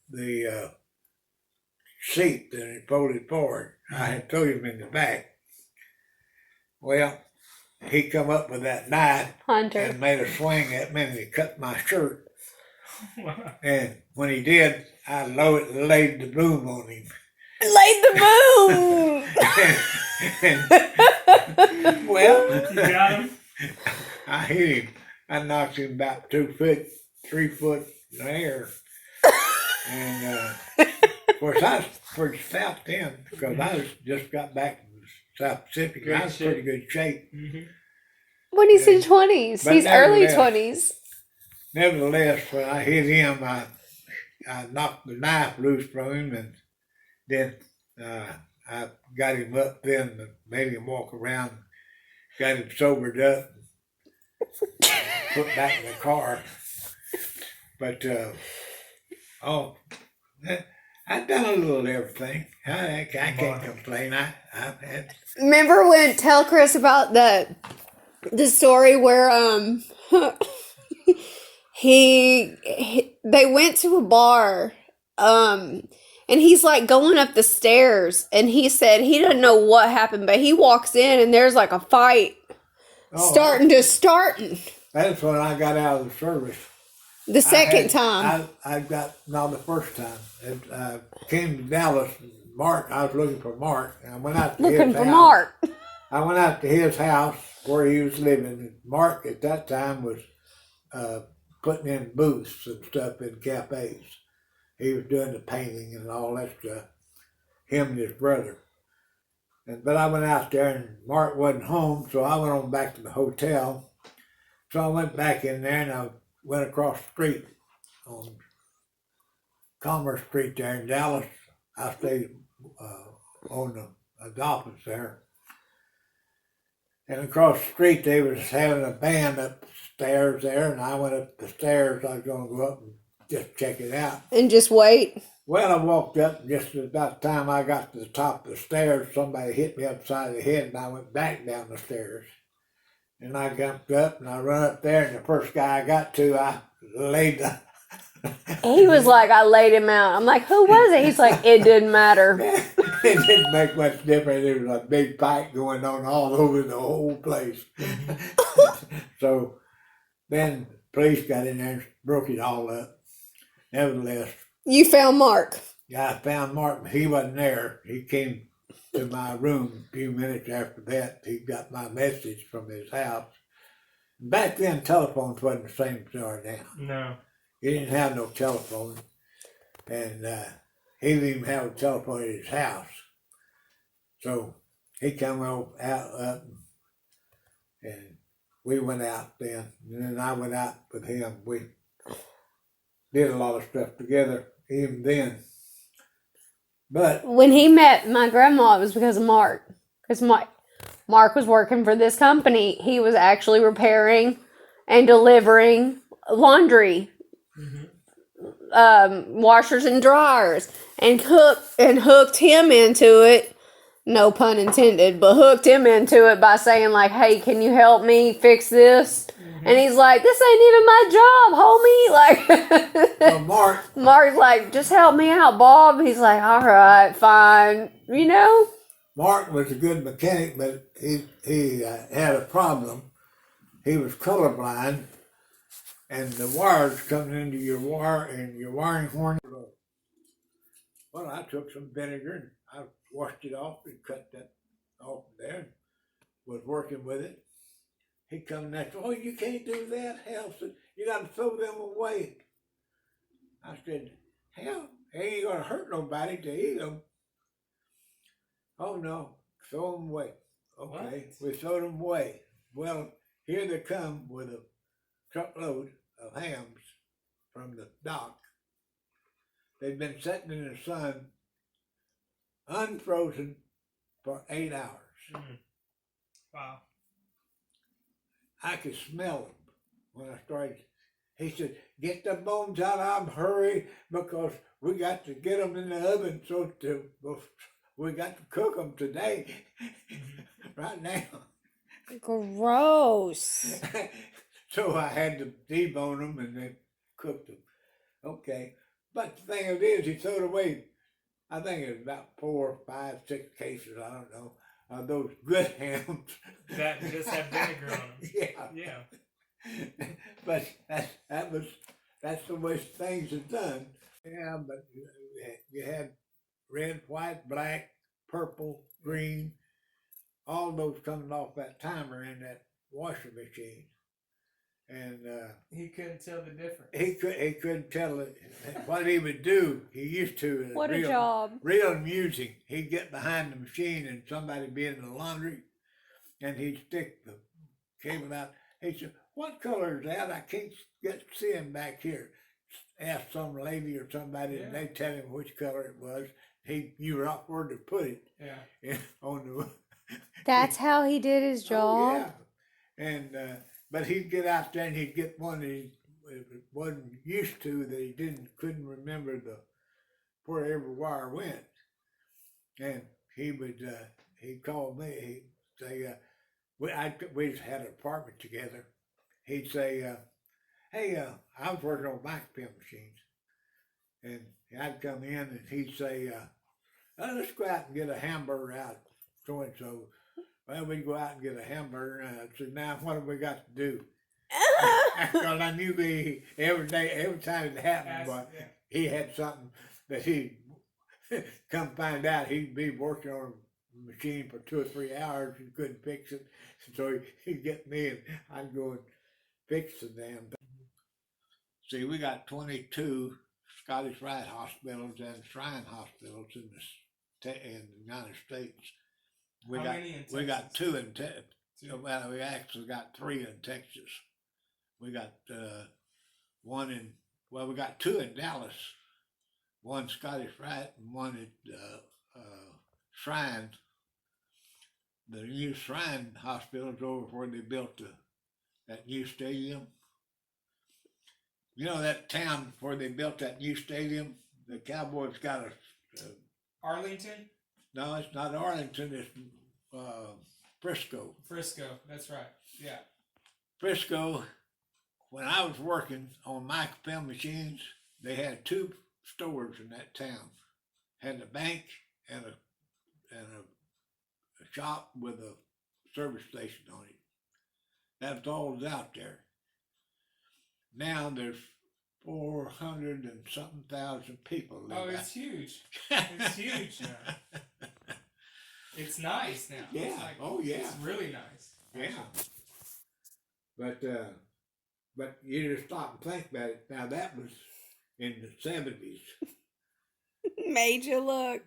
the seat that it folded forward. I had thrown him in the back. Well, he come up with that knife Hunter. and made a swing at me, and he cut my shirt. And when he did, I laid the boom on him. Laid the boom. Well, You got him? I hit him. I knocked him about 2 foot, 3 foot in the air. And of course, I was pretty stout then because I was just got back from South Pacific. And I was in pretty good shape. When he's in 20s, But he's early nevertheless- 20s. Nevertheless, when I hit him, I knocked the knife loose from him, and then I got him up then and made him walk around, got him sobered up, put back in the car. But, I've done a little of everything. I can't complain. I've had. Remember when, tell Chris about the story where they went to a bar and he's like going up the stairs, and he said he doesn't know what happened, but he walks in and there's like a fight starting. That's when I got out of the service. The second time. I got, no, the first time. I came to Dallas. Mark, I was looking for Mark, and I went out to his house. Mark. I went out to his house where he was living. Mark at that time was putting in booths and stuff in cafes. He was doing the painting and all that stuff. Him and his brother. But I went out there and Mark wasn't home, so I went on back to the hotel. So I went back in there and I went across the street on Commerce Street there in Dallas. I stayed on the office there. And across the street, they was having a band upstairs there, and I went up the stairs. I was going to go up and just check it out. And just wait. Well, I walked up, and just about the time I got to the top of the stairs, somebody hit me upside the head, and I went back down the stairs. And I jumped up, and I run up there, and the first guy I got to, I laid the... He was like, I laid him out. I'm like, who was it? He's like, it didn't matter. It didn't make much difference. There was a big fight going on all over the whole place. So then police got in there and broke it all up. Nevertheless, You found Mark. I found Martin. He wasn't there. He came to my room a few minutes after that. He got my message from his house. Back then, telephones wasn't the same as they are now. No. He didn't have no telephone, and he didn't even have a telephone at his house. So he come out up, and we went out then, and then I went out with him. We did a lot of stuff together even then. But When he met my grandma, it was because of Mark. Because Mark was working for this company. He was actually repairing and delivering laundry, washers and dryers, and hooked him into it. No pun intended, but hooked him into it by saying like, "Hey, can you help me fix this?" And he's like, "This ain't even my job, homie." Like, Mark's like, "Just help me out, Bob." He's like, "All right, fine." You know. Mark was a good mechanic, but he had a problem. He was colorblind, and the wires coming into your wire and your wiring harness. Well, I took some vinegar and I washed it off and cut that off there and was working with it. He come next, "Oh, you can't do that, Hal. You got to throw them away." I said, "Hell, they ain't going to hurt nobody to eat them." "Oh, no, throw them away." Okay, we throw them away. Well, here they come with a truckload of hams from the dock. They'd been sitting in the sun, unfrozen, for 8 hours. Wow. I could smell them when I started. He said, "Get the bones out of them, hurry, because we got to get them in the oven we got to cook them today, right now." Gross. So I had to debone them and then cook them. Okay. But the thing of it is, he threw away, I think it was about 4, 5, 6 cases, I don't know, of those good hams. That just had vinegar on them. Yeah. Yeah. But that's the way things are done. Yeah, but you had red, white, black, purple, green, all those coming off that timer in that washing machine. And He couldn't tell the difference. he couldn't tell it. What he would do, he used to. What a job. Real amusing. He'd get behind the machine and somebody be in the laundry, and he'd stick the cable out. He said, "What color is that? I can't see him back here." Ask some lady or somebody, and they tell him which color it was. He knew right where to put it. Yeah. On the. That's how he did his job? Oh, yeah. And but he'd get out there and he'd get one that he wasn't used to, that he couldn't remember where every wire went. And he would he'd call me. He'd say, we just had an apartment together. He'd say, "Hey, I was working on microfilm machines," and I'd come in and he'd say, "Let's go out and get a hamburger out so and so." Well, we'd go out and get a hamburger, and I said, "Now, what have we got to do?" Because I knew every time it happened, but he had something that he'd come find out. He'd be working on a machine for 2 or 3 hours and couldn't fix it. So he'd get me and I'd go and fix the damn thing. See, we got 22 Scottish Rite hospitals and Shrine hospitals in the United States. We got 2 in Texas. Well, we actually got 3 in Texas. We got we got 2 in Dallas. One Scottish Rite and one at Shrine. The new Shrine hospital's over where they built that new stadium. You know that town where they built that new stadium? The Cowboys got Arlington? No, it's not Arlington, it's Frisco. Frisco, that's right, yeah. Frisco, when I was working on microfilm machines, they had 2 stores in that town. Had a bank and a shop with a service station on it. That's all that's out there. Now there's 400 and something thousand people live Oh, it's huge. It's huge now. It's nice now. Yeah. It's really nice. Yeah. But you just stop and think about it. Now that was in the 70s. Made you look.